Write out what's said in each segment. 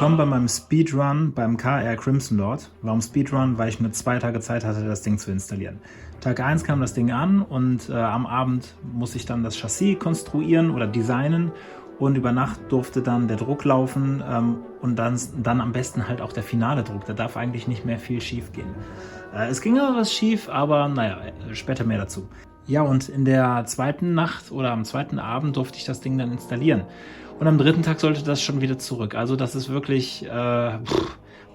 willkommen bei meinem Speedrun beim KR Crimson Lord. Warum Speedrun? Weil ich nur 2 Tage Zeit hatte, das Ding zu installieren. Tag 1 kam das Ding an und am Abend musste ich dann das Chassis konstruieren oder designen und über Nacht durfte dann der Druck laufen und dann am besten halt auch der finale Druck. Da darf eigentlich nicht mehr viel schief gehen. Es ging aber was schief, aber naja, später mehr dazu. Ja, und in der zweiten Nacht oder am zweiten Abend durfte ich das Ding dann installieren. Und am dritten Tag sollte das schon wieder zurück. Also das ist wirklich,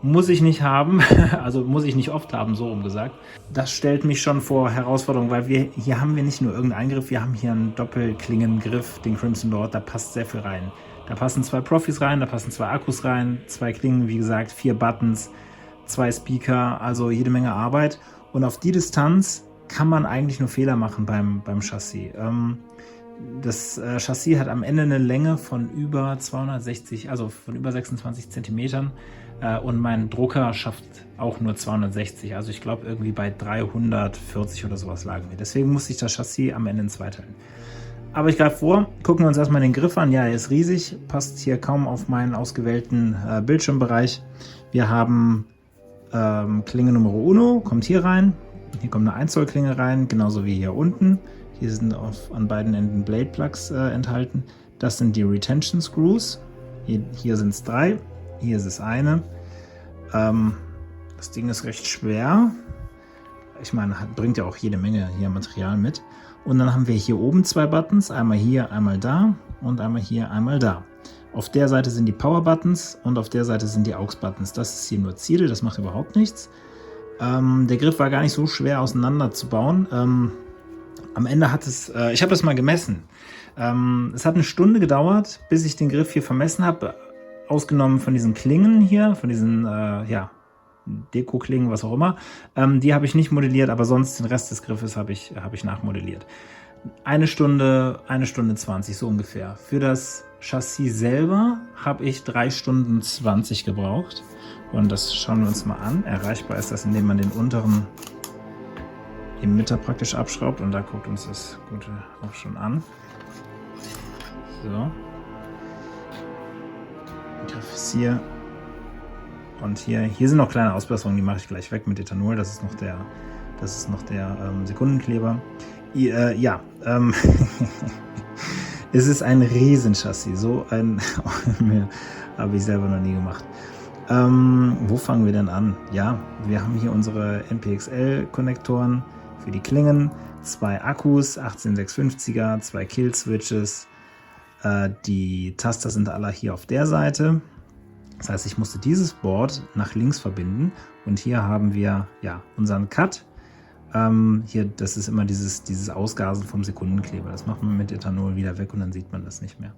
muss ich nicht haben, also muss ich nicht oft haben, so rum gesagt. Das stellt mich schon vor Herausforderungen, weil hier haben wir nicht nur irgendeinen Griff, wir haben hier einen Doppelklingengriff, den Crimson Lord, da passt sehr viel rein. Da passen 2 Profis rein, da passen 2 Akkus rein, 2 Klingen, wie gesagt, 4 Buttons, 2 Speaker, also jede Menge Arbeit. Und auf die Distanz kann man eigentlich nur Fehler machen beim Chassis. Das Chassis hat am Ende eine Länge von über 260, also von über 26 Zentimetern und mein Drucker schafft auch nur 260, also ich glaube irgendwie bei 340 oder sowas lagen wir. Deswegen musste ich das Chassis am Ende in 2 teilen. Aber ich greife vor, gucken wir uns erstmal den Griff an. Ja, er ist riesig, passt hier kaum auf meinen ausgewählten Bildschirmbereich. Wir haben Klinge Nummer 1, kommt hier rein. Hier kommt eine 1 Zoll Klinge rein, genauso wie hier unten. Hier sind an beiden Enden Blade Plugs enthalten. Das sind die Retention Screws. Hier sind es 3, hier ist es eine. Das Ding ist recht schwer. Ich meine, bringt ja auch jede Menge hier Material mit. Und dann haben wir hier oben 2 Buttons, einmal hier, einmal da und einmal hier, einmal da. Auf der Seite sind die Power Buttons und auf der Seite sind die AUX Buttons. Das ist hier nur Ziele, das macht überhaupt nichts. Der Griff war gar nicht so schwer auseinander zu bauen. Am Ende hat es, ich habe das mal gemessen. Es hat eine Stunde gedauert, bis ich den Griff hier vermessen habe, ausgenommen von diesen Klingen hier, von diesen ja, Deko-Klingen, was auch immer. Die habe ich nicht modelliert, aber sonst den Rest des Griffes habe ich nachmodelliert. 1 Stunde 20, so ungefähr. Für das Chassis selber habe ich 3 Stunden 20 gebraucht. Und das schauen wir uns mal an. Erreichbar ist das, indem man den unteren Emitter praktisch abschraubt. Und da guckt uns das Gute auch schon an. So. Der Griff ist hier. Und hier sind noch kleine Ausbesserungen, die mache ich gleich weg mit Ethanol. Das ist noch der Sekundenkleber. Ja, es ist ein Riesenchassis. So ein habe ich selber noch nie gemacht. Wo fangen wir denn an? Ja, wir haben hier unsere NPXL-Konnektoren für die Klingen, 2 Akkus, 18650er, 2 Kill-Switches. Die Taster sind alle hier auf der Seite. Das heißt, ich musste dieses Board nach links verbinden und hier haben wir ja unseren Cut. Hier, das ist immer dieses Ausgasen vom Sekundenkleber. Das macht man mit Ethanol wieder weg und dann sieht man das nicht mehr.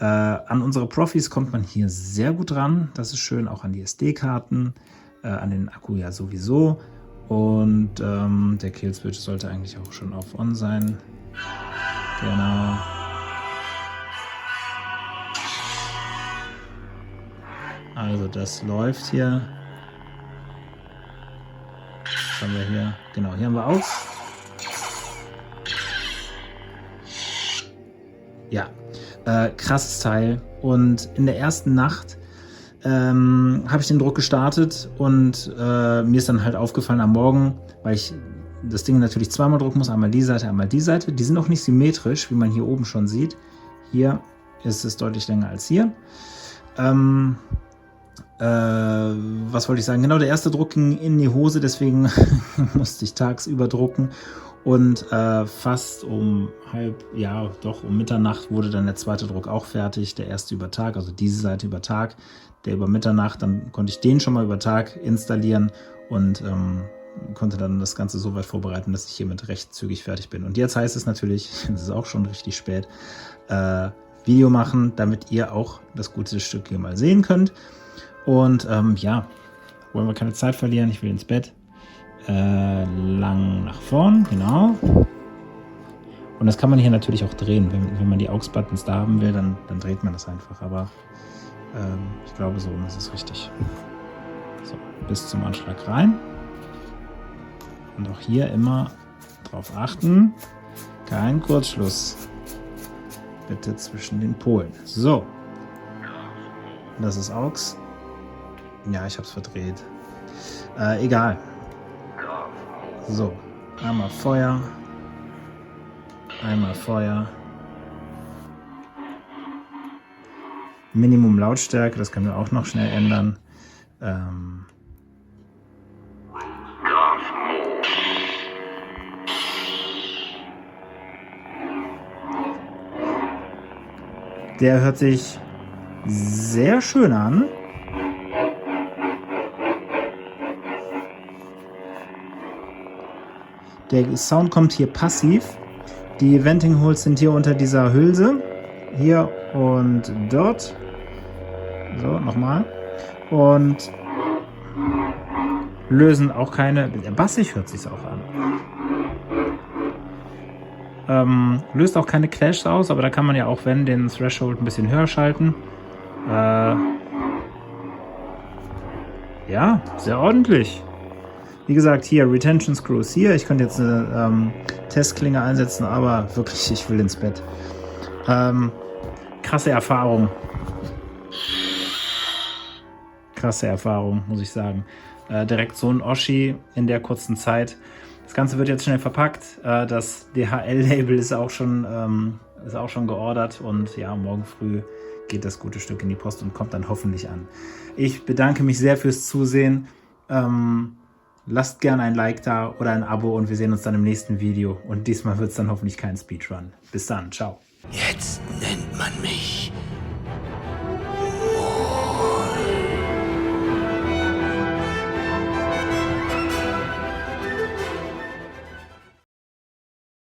An unsere Profis kommt man hier sehr gut ran. Das ist schön, auch an die SD-Karten, an den Akku ja sowieso. Und der Kill-Switch sollte eigentlich auch schon auf On sein. Genau. Also das läuft hier. Was haben wir hier? Genau, hier haben wir Aus. Ja. Krasses Teil. Und in der ersten Nacht habe ich den Druck gestartet und mir ist dann halt aufgefallen am Morgen, weil ich das Ding natürlich zweimal drucken muss, einmal die Seite, einmal die Seite. Die sind auch nicht symmetrisch, wie man hier oben schon sieht. Hier ist es deutlich länger als hier. Was wollte ich sagen? Genau, der erste Druck ging in die Hose, deswegen musste ich tagsüber drucken. Und fast um Mitternacht wurde dann der zweite Druck auch fertig, der erste über Tag, also diese Seite über Tag, der über Mitternacht, dann konnte ich den schon mal über Tag installieren und konnte dann das Ganze so weit vorbereiten, dass ich hiermit recht zügig fertig bin. Und jetzt heißt es natürlich, es ist auch schon richtig spät, Video machen, damit ihr auch das gute Stück hier mal sehen könnt. Und ja, wollen wir keine Zeit verlieren, ich will ins Bett. Lang nach vorn, genau. Und das kann man hier natürlich auch drehen. Wenn man die AUX-Buttons da haben will, dann dreht man das einfach. Aber ich glaube, so ist es richtig. So, bis zum Anschlag rein. Und auch hier immer drauf achten. Kein Kurzschluss. Bitte zwischen den Polen. So. Das ist Aux. Ja, ich hab's verdreht. Egal. So, einmal Feuer. Einmal Feuer. Minimum Lautstärke, das können wir auch noch schnell ändern. Der hört sich sehr schön an. Der Sound kommt hier passiv. Die Venting Holes sind hier unter dieser Hülse. Hier und dort. So, nochmal. Und lösen auch keine... Bassig hört sich auch an. Löst auch keine Clashs aus, aber da kann man ja auch, wenn, den Threshold ein bisschen höher schalten. Ja, sehr ordentlich. Wie gesagt, hier Retention Screws hier. Ich könnte jetzt eine Testklinge einsetzen, aber wirklich, ich will ins Bett. Krasse Erfahrung. Krasse Erfahrung, muss ich sagen. Direkt so ein Oschi in der kurzen Zeit. Das Ganze wird jetzt schnell verpackt. Das DHL-Label ist auch schon geordert und ja, morgen früh geht das gute Stück in die Post und kommt dann hoffentlich an. Ich bedanke mich sehr fürs Zusehen. Lasst gerne ein Like da oder ein Abo und wir sehen uns dann im nächsten Video. Und diesmal wird es dann hoffentlich kein Speedrun. Bis dann, ciao. Jetzt nennt man mich